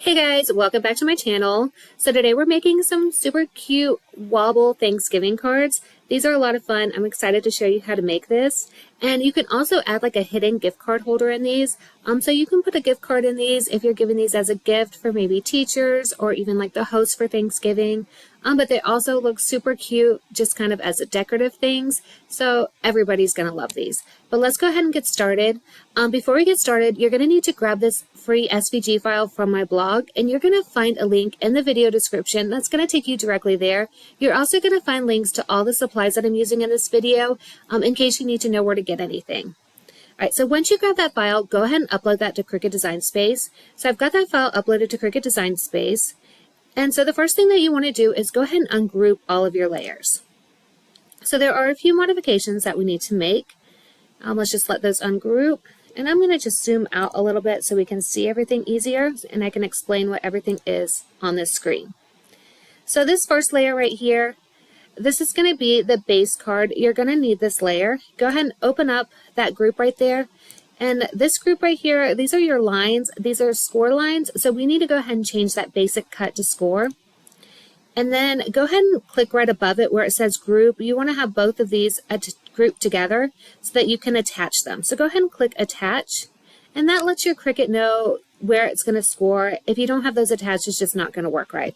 Hey guys, welcome back to my channel. So today we're making some super cute Wobble Thanksgiving cards. These are a lot of fun. I'm excited to show you how to make this. And you can also add like a hidden gift card holder in these. So you can put a gift card in these if you're giving these as a gift for maybe teachers or even like the host for Thanksgiving. But they also look super cute just kind of as decorative things. So everybody's going to love these. But let's go ahead and get started. Before we get started, you're going to need to grab this free SVG file from my blog, and you're going to find a link in the video description that's going to take you directly there. You're also going to find links to all the supplies that I'm using in this video in case you need to know where to get anything. All right, so once you grab that file, go ahead and upload that to Cricut Design Space. So I've got that file uploaded to Cricut Design Space. And so the first thing that you want to do is go ahead and ungroup all of your layers. So there are a few modifications that we need to make. Let's just let those ungroup. And I'm going to just zoom out a little bit so we can see everything easier and I can explain what everything is on this screen. So this first layer right here, this is going to be the base card. You're going to need this layer. Go ahead and open up that group right there. And this group right here, these are your lines. These are score lines. So we need to go ahead and change that basic cut to score. And then go ahead and click right above it where it says group. You want to have both of these grouped together so that you can attach them. So go ahead and click attach. And that lets your Cricut know where it's going to score. If you don't have those attached, it's just not going to work right.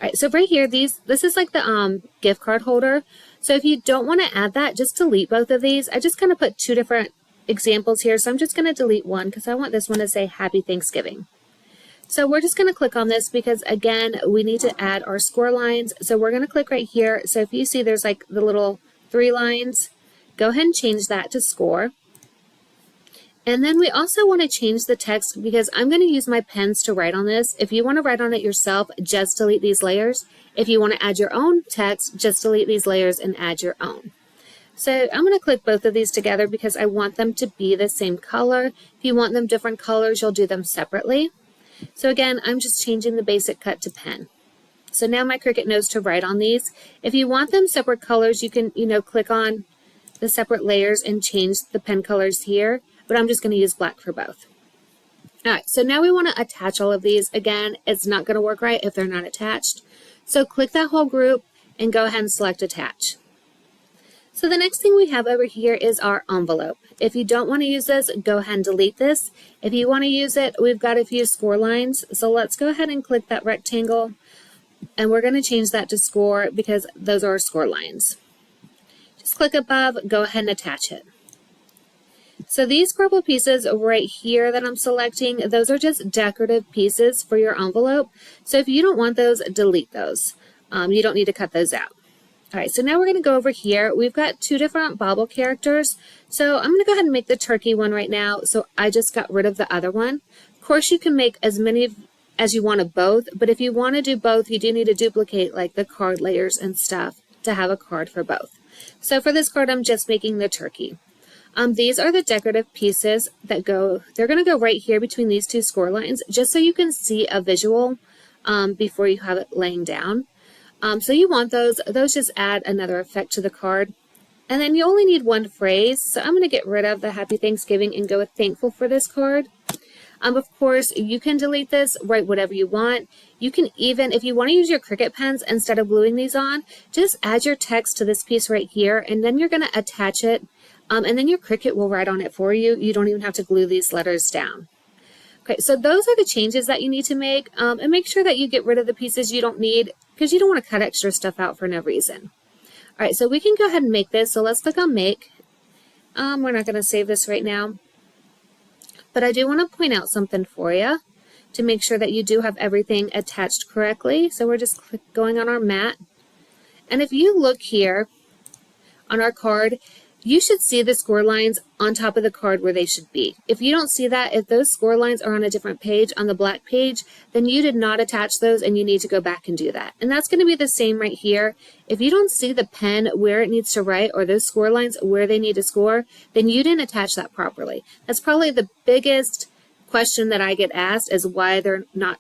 All right, so right here, this is like the gift card holder. So if you don't want to add that, just delete both of these. I just kind of put two different examples here. So I'm just going to delete one because I want this one to say Happy Thanksgiving. So we're just going to click on this because, again, we need to add our score lines. So we're going to click right here. So if you see there's like the little 3 lines, go ahead and change that to score. And then we also want to change the text because I'm going to use my pens to write on this. If you want to write on it yourself, just delete these layers. If you want to add your own text, just delete these layers and add your own. So I'm going to click both of these together because I want them to be the same color. If you want them different colors, you'll do them separately. So again, I'm just changing the basic cut to pen. So now my Cricut knows to write on these. If you want them separate colors, you can, click on the separate layers and change the pen colors here, but I'm just going to use black for both. All right, so now we want to attach all of these. Again, it's not going to work right if they're not attached. So click that whole group and go ahead and select attach. So the next thing we have over here is our envelope. If you don't want to use this, go ahead and delete this. If you want to use it, we've got a few score lines. So let's go ahead and click that rectangle. And we're going to change that to score because those are our score lines. Just click above, go ahead and attach it. So these purple pieces right here that I'm selecting, those are just decorative pieces for your envelope. So if you don't want those, delete those. You don't need to cut those out. All right, so now we're going to go over here. We've got 2 different Wobble characters. So I'm going to go ahead and make the turkey one right now. So I just got rid of the other one. Of course, you can make as many as you want of both, but if you want to do both, you do need to duplicate like the card layers and stuff to have a card for both. So for this card, I'm just making the turkey. These are the decorative pieces that they're going to go right here between these 2 score lines, just so you can see a visual before you have it laying down. So you want those just add another effect to the card. And then you only need 1 phrase. So I'm going to get rid of the Happy Thanksgiving and go with thankful for this card. Of course, you can delete this, write whatever you want. You can even, if you want to use your Cricut pens instead of gluing these on, just add your text to this piece right here, and then you're going to attach it, and then your Cricut will write on it for you. You don't even have to glue these letters down. Okay, so those are the changes that you need to make, and make sure that you get rid of the pieces you don't need because you don't want to cut extra stuff out for no reason. All right, so we can go ahead and make this. So let's click on Make. We're not going to save this right now. But I do want to point out something for you to make sure that you do have everything attached correctly. So we're just going on our mat. And if you look here on our card, you should see the score lines on top of the card where they should be. If you don't see that, if those score lines are on a different page, on the black page, then you did not attach those and you need to go back and do that. And that's going to be the same right here. If you don't see the pen where it needs to write or those score lines where they need to score, then you didn't attach that properly. That's probably the biggest question that I get asked is why they're not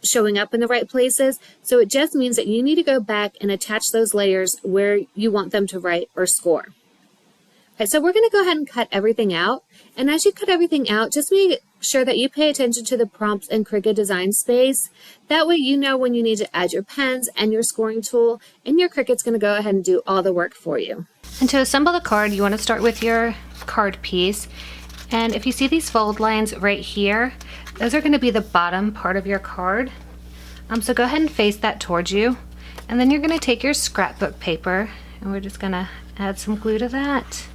showing up in the right places. So it just means that you need to go back and attach those layers where you want them to write or score. Right, so we're going to go ahead and cut everything out. And as you cut everything out, just make sure that you pay attention to the prompts in Cricut Design Space. That way you know when you need to add your pens and your scoring tool, and your Cricut's going to go ahead and do all the work for you. And to assemble the card, you want to start with your card piece. And if you see these fold lines right here, those are going to be the bottom part of your card. So go ahead and face that towards you. And then you're going to take your scrapbook paper, and we're just going to add some glue to that.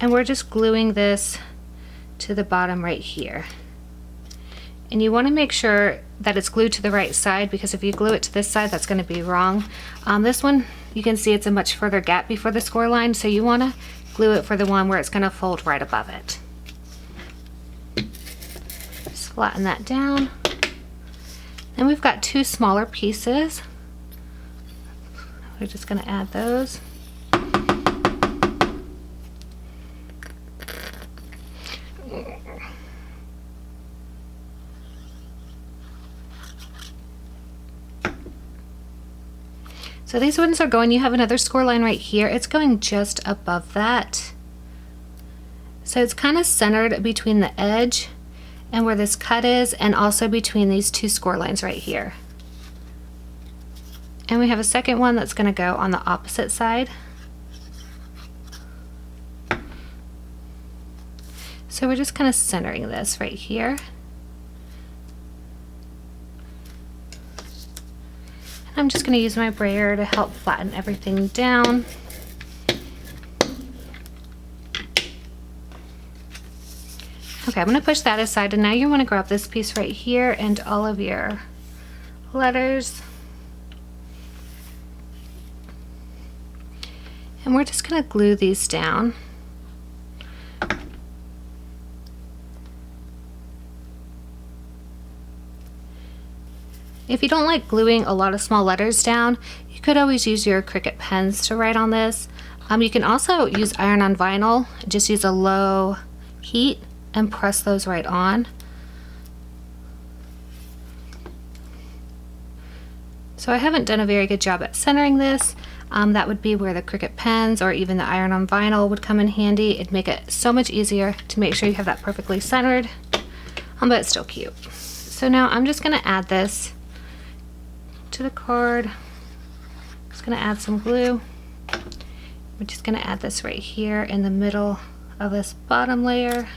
And we're just gluing this to the bottom right here. And you want to make sure that it's glued to the right side, because if you glue it to this side, that's going to be wrong. This one, you can see it's a much further gap before the score line, so you want to glue it for the one where it's going to fold right above it. Just flatten that down. Then we've got two smaller pieces. We're just going to add those. So these ones are going, you have another score line right here. It's going just above that. So it's kind of centered between the edge and where this cut is, and also between these two score lines right here. And we have a second one that's going to go on the opposite side. So we're just kind of centering this right here. I'm just going to use my brayer to help flatten everything down. Okay, I'm going to push that aside, and now you want to grab this piece right here and all of your letters. And we're just going to glue these down. If you don't like gluing a lot of small letters down, you could always use your Cricut pens to write on this. You can also use iron on vinyl, just use a low heat and press those right on. So I haven't done a very good job at centering this. That would be where the Cricut pens or even the iron on vinyl would come in handy. It'd make it so much easier to make sure you have that perfectly centered, but it's still cute. So now I'm just going to add this to the card. Just going to add some glue. We're just going to add this right here in the middle of this bottom layer.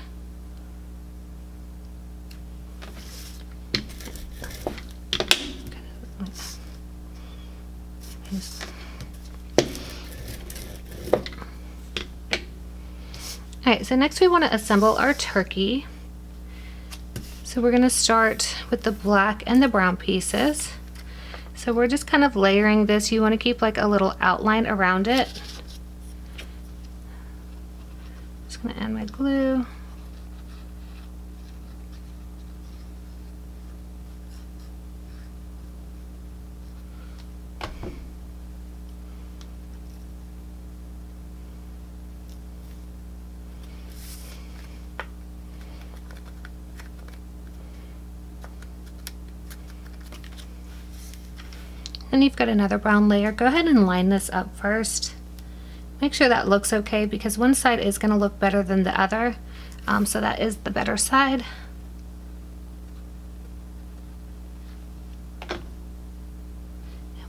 Alright, so next we want to assemble our turkey. So we're going to start with the black and the brown pieces. So we're just kind of layering this. You want to keep like a little outline around it. Just going to add my glue. Then you've got another brown layer. Go ahead and line this up first. Make sure that looks okay, because one side is going to look better than the other. So that is the better side.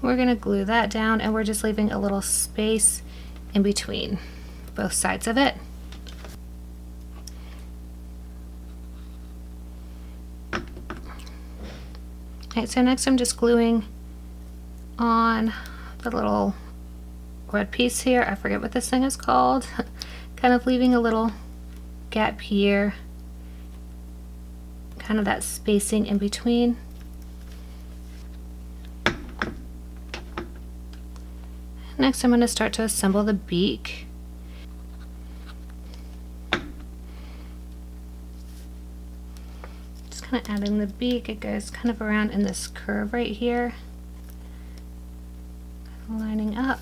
We're going to glue that down, and we're just leaving a little space in between both sides of it. Okay, so next I'm just gluing on the little red piece here. I forget what this thing is called. Kind of leaving a little gap here, kind of that spacing in between. Next I'm going to start to assemble the beak. Just kind of adding the beak. It goes kind of around in this curve right here. Lining up.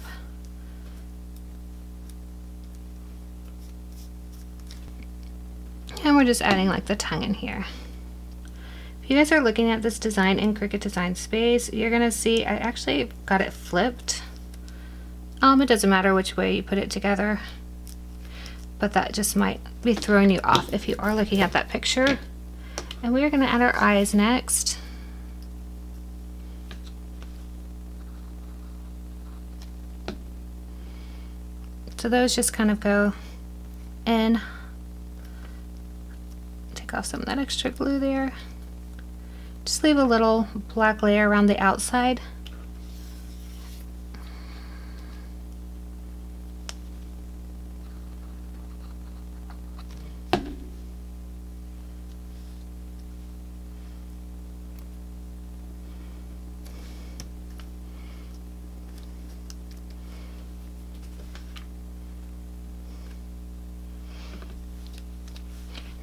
And we're just adding like the tongue in here. If you guys are looking at this design in Cricut Design Space, you're gonna see I actually got it flipped. It doesn't matter which way you put it together, but that just might be throwing you off if you are looking at that picture. And we are going to add our eyes next. So those just kind of go in. Take off some of that extra glue there. Just leave a little black layer around the outside.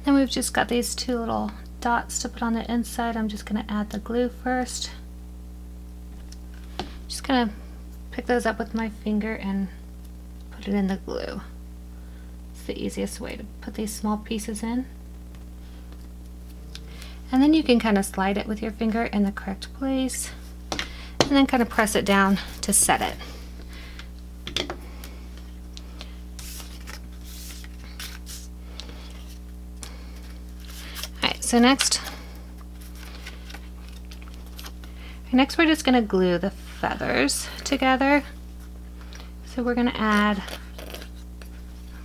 Then we've just got these two little dots to put on the inside. I'm just going to add the glue first. Just going to pick those up with my finger and put it in the glue. It's the easiest way to put these small pieces in. And then you can kind of slide it with your finger in the correct place and then kind of press it down to set it. So next we're just going to glue the feathers together. So we're going to add,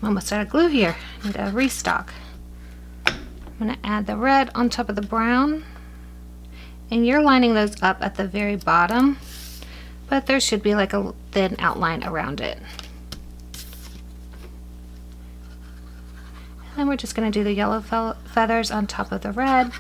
I'm almost out of glue here, I need a restock. I'm going to add the red on top of the brown, and you're lining those up at the very bottom, but there should be like a thin outline around it. Then we're just going to do the yellow feathers on top of the red.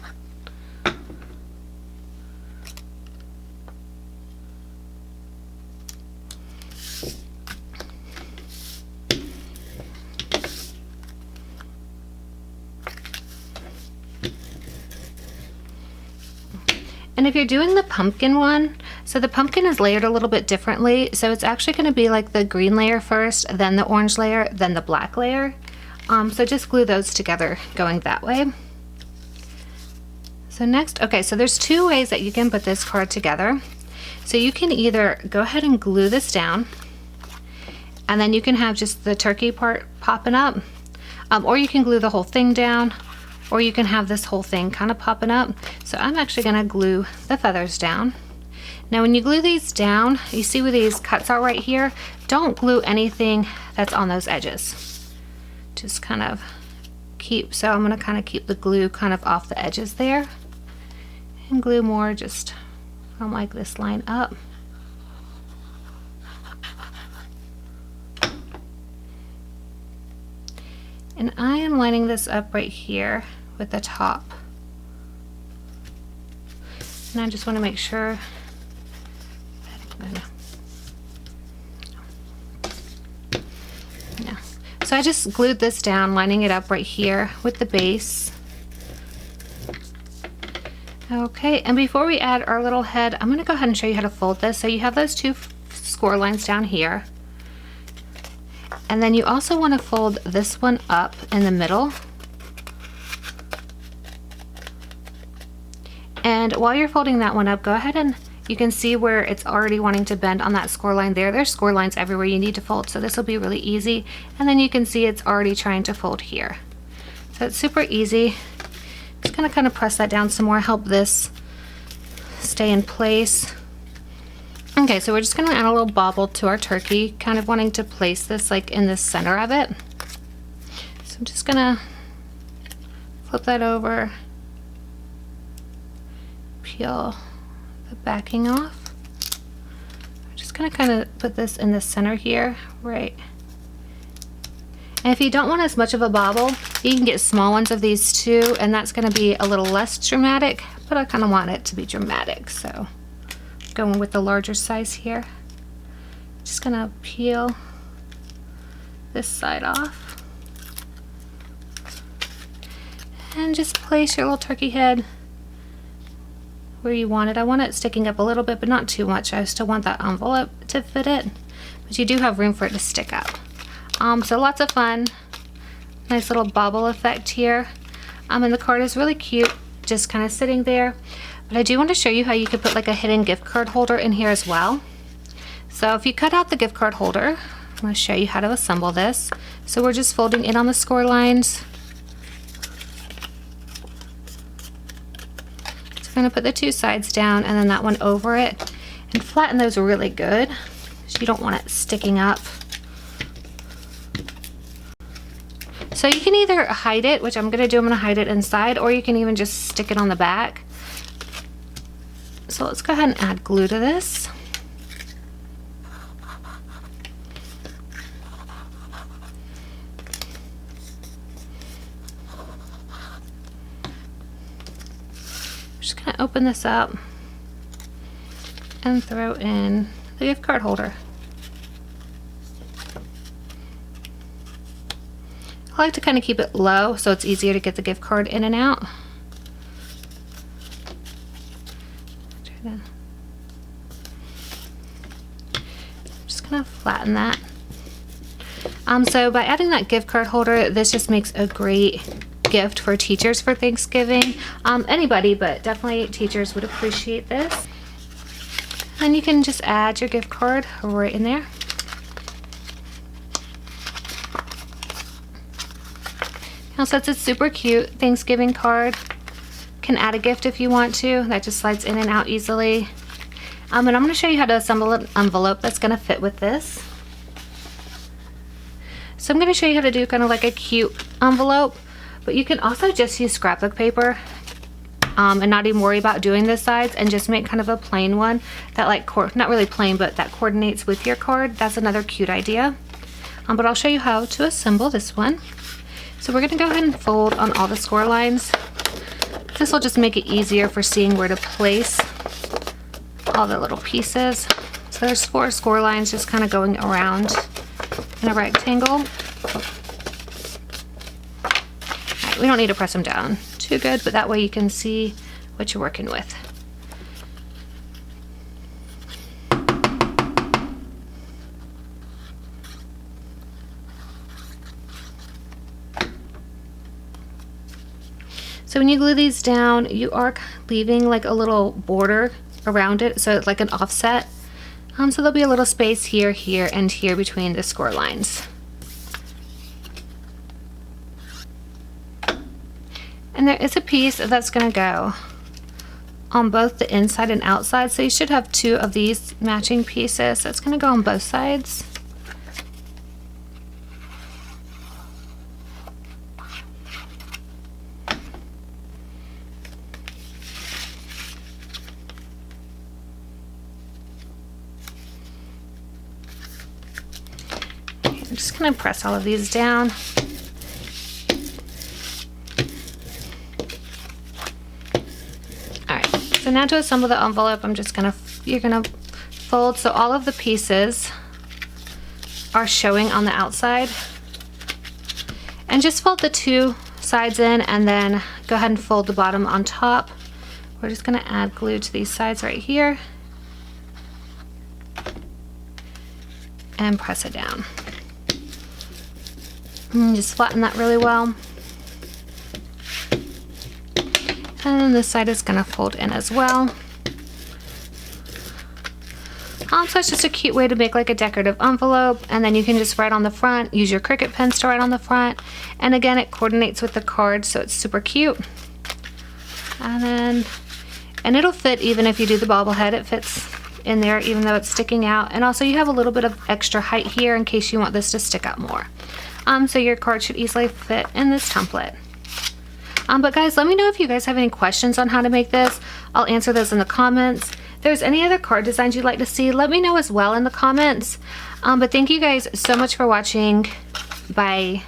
And if you're doing the pumpkin one, so the pumpkin is layered a little bit differently, so it's actually going to be like the green layer first, then the orange layer, then the black layer. So just glue those together going that way. So next, okay, so there's two ways that you can put this card together. So you can either go ahead and glue this down, and then you can have just the turkey part popping up, or you can glue the whole thing down, or you can have this whole thing kind of popping up. So I'm actually going to glue the feathers down. Now when you glue these down, you see where these cuts are right here, don't glue anything that's on those edges. Just kind of keep, so I'm going to kind of keep the glue kind of off the edges there and glue more just from like this line up. And I am lining this up right here with the top. And I just want to make sure so I just glued this down, lining it up right here with the base. Okay, and before we add our little head, I'm going to go ahead and show you how to fold this. So you have those two score lines down here. And then you also want to fold this one up in the middle. And while you're folding that one up, go ahead and you can see where it's already wanting to bend on that score line there. There's score lines everywhere you need to fold, so this will be really easy. And then you can see it's already trying to fold here. So it's super easy. Just gonna kind of press that down some more, help this stay in place. Okay, so we're just gonna add a little bobble to our turkey, kind of wanting to place this like in the center of it. So I'm just gonna flip that over, peel the backing off. I'm just gonna kind of put this in the center here, right? And if you don't want as much of a bobble, you can get small ones of these too, and that's gonna be a little less dramatic, but I kind of want it to be dramatic, so going with the larger size here. Just gonna peel this side off and just place your little turkey head where you want it. I want it sticking up a little bit, but not too much. I still want that envelope to fit it, but you do have room for it to stick up. So lots of fun, nice little bobble effect here. And the card is really cute, just kind of sitting there. But I do want to show you how you could put like a hidden gift card holder in here as well. So if you cut out the gift card holder, I'm going to show you how to assemble this. So we're just folding in on the score lines. So we're going to put the two sides down and then that one over it, and flatten those really good so you don't want it sticking up. So you can either hide it, which I'm going to do, I'm going to hide it inside, or you can even just stick it on the back. So let's go ahead and add glue to this. Just going to open this up and throw in the gift card holder. I like to kind of keep it low so it's easier to get the gift card in and out. Just gonna flatten that. So by adding that gift card holder, this just makes a great gift for teachers for Thanksgiving. Anybody, but definitely teachers would appreciate this. And you can just add your gift card right in there. Now, since it's super cute, Thanksgiving card, can add a gift if you want to. That just slides in and out easily. And I'm going to show you how to assemble an envelope that's going to fit with this. So I'm going to show you how to do kind of like a cute envelope, but you can also just use scrapbook paper and not even worry about doing the sides, and just make kind of a plain one that not really plain, but that coordinates with your card. That's another cute idea. But I'll show you how to assemble this one. So we're going to go ahead and fold on all the score lines. This will just make it easier for seeing where to place all the little pieces. So there's 4 score lines just kind of going around in a rectangle. Right, we don't need to press them down too good, but that way you can see what you're working with. So when you glue these down, you are leaving like a little border around it, so it's like an offset. So there'll be a little space here, here, and here between the score lines. And there is a piece that's going to go on both the inside and outside, so you should have 2 of these matching pieces. So it's going to go on both sides. I'm just going to press all of these down. Alright, so now to assemble the envelope, you're going to fold so all of the pieces are showing on the outside. And just fold the 2 sides in and then go ahead and fold the bottom on top. We're just going to add glue to these sides right here and press it down. And just flatten that really well. And then this side is going to fold in as well. So it's just a cute way to make like a decorative envelope, and then you can just write on the front, use your Cricut pens to write on the front, and again it coordinates with the card, so it's super cute. And it'll fit even if you do the bobblehead, it fits in there even though it's sticking out. And also you have a little bit of extra height here in case you want this to stick out more. So your card should easily fit in this template. But guys, let me know if you guys have any questions on how to make this. I'll answer those in the comments. If there's any other card designs you'd like to see, let me know as well in the comments. But thank you guys so much for watching. Bye.